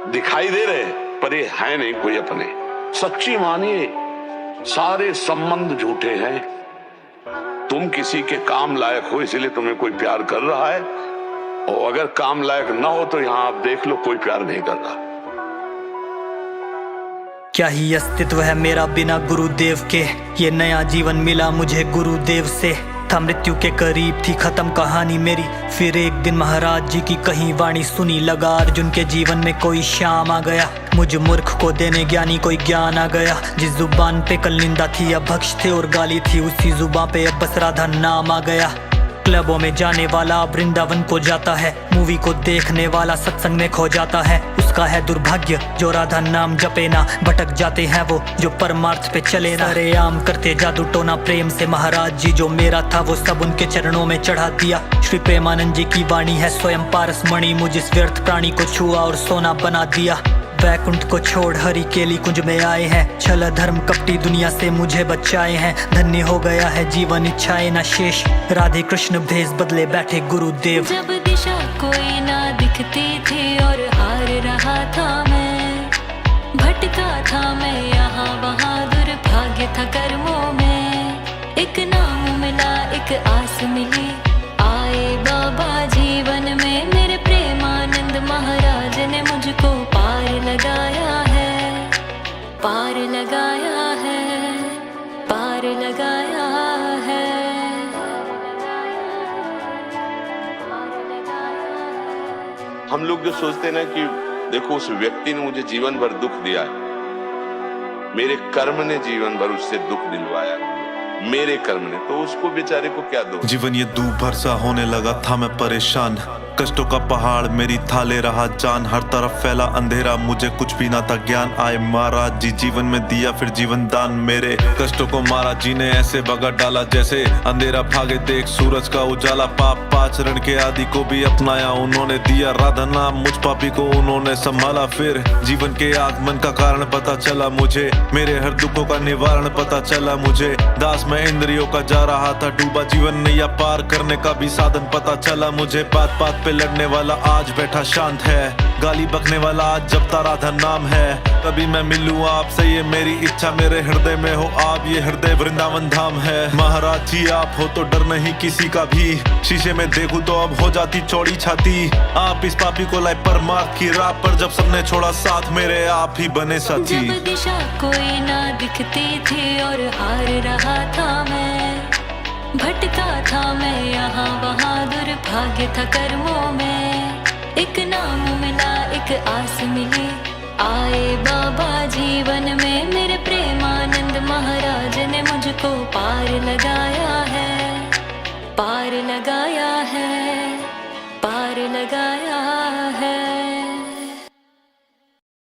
दिखाई दे रहे पर ये है नहीं कोई अपने। सच्ची मानिए सारे संबंध झूठे हैं। तुम किसी के काम लायक हो इसलिए तुम्हें कोई प्यार कर रहा है, और अगर काम लायक ना हो तो यहां आप देख लो कोई प्यार नहीं कर रहा। क्या ही अस्तित्व है मेरा बिना गुरुदेव के। ये नया जीवन मिला मुझे गुरुदेव से। था मृत्यु के करीब थी खत्म कहानी मेरी, फिर एक दिन महाराज जी की कहीं वाणी सुनी। लगा अर्जुन के जीवन में कोई शाम आ गया, मुझ मूर्ख को देने ज्ञानी कोई ज्ञान आ गया। जिस जुबान पे कल निंदा थी अब भक्ष थे और गाली थी, उसी जुबान पे अब बस राधा नाम आ गया। क्लबों में जाने वाला वृंदावन को जाता है, मूवी को देखने वाला सत्संग में खो जाता है। उसका है दुर्भाग्य जो राधा नाम जपे ना, भटक जाते हैं वो जो परमार्थ पे चले ना। अरे आम करते जादू टोना प्रेम से, महाराज जी जो मेरा था वो सब उनके चरणों में चढ़ा दिया। श्री प्रेमानंद जी की वाणी है स्वयं पारस मणि, मुझ इस व्यर्थ प्राणी को छुआ और सोना बना दिया। वैकुंठ को छोड़ हरि केली कुंज में आए हैं, छल धर्म कपटी दुनिया से मुझे बचाए हैं। धन्य हो गया है जीवन इच्छाएं न शेष, राधे कृष्ण भेष बदले बैठे गुरुदेव। जब दिशा कोई ना दिखती थी और हार रहा था मैं, भटका था मैं यहाँ वहाँ, दुर्भाग्य था कर्मों में। एक नाम मिला एक आस मिली, आए बाबा जीवन में। मेरे प्रेमानंद महाराज ने मुझको पार लगाया है, पार लगाया है, पार लगाया है। हम लोग जो सोचते हैं ना कि देखो उस व्यक्ति ने मुझे जीवन भर दुख दिया है, मेरे कर्म ने जीवन भर उससे दुख दिलवाया, मेरे कर्म ने, तो उसको बेचारे को क्या दो। जीवन ये दूभर सा होने लगा था मैं परेशान, कष्टों का पहाड़ मेरी थाले रहा जान। हर तरफ फैला अंधेरा मुझे कुछ भी ना था ज्ञान। आए महाराज जी जीवन में दिया फिर जीवन दान, मेरे कष्टों को महाराज जी ने ऐसे भगा डाला जैसे अंधेरा भागे देख सूरज का उजाला। पाप आचरण के आदि को भी अपनाया उन्होंने, दिया राधा नाम मुझ पापी को उन्होंने संभाला। फिर जीवन के आगमन का कारण पता चला मुझे, मेरे हर दुखों का निवारण पता चला मुझे। दास मैं इंद्रियों का जा रहा था डूबा, जीवन नैया पार करने का भी साधन पता चला मुझे। बात बात पे लड़ने वाला आज बैठा शांत है, गाली बकने वाला आज जपता राधा नाम है। कभी मैं मिलूं आपसे ये मेरी इच्छा, मेरे हृदय में हो आप, ये हृदय वृंदावन धाम है। महाराज जी आप हो तो डर नहीं किसी का भी, शीशे में देखूं तो अब हो जाती चौड़ी छाती। आप इस पापी को लाए परमार्थ की राह पर, जब सबने छोड़ा साथ मेरे आप ही बने साथी। जब दिशा कोई ना दिखती थी और हार रहा था मैं, भटका था मैं यहाँ वहाँ, दुर्भाग्य था कर्मों में। एक नाम मिला एक आस मिली, आए बाबा जीवन में। मेरे प्रेमानंद महाराज ने मुझको पार लगाया है, पार लगाया है, पार लगाया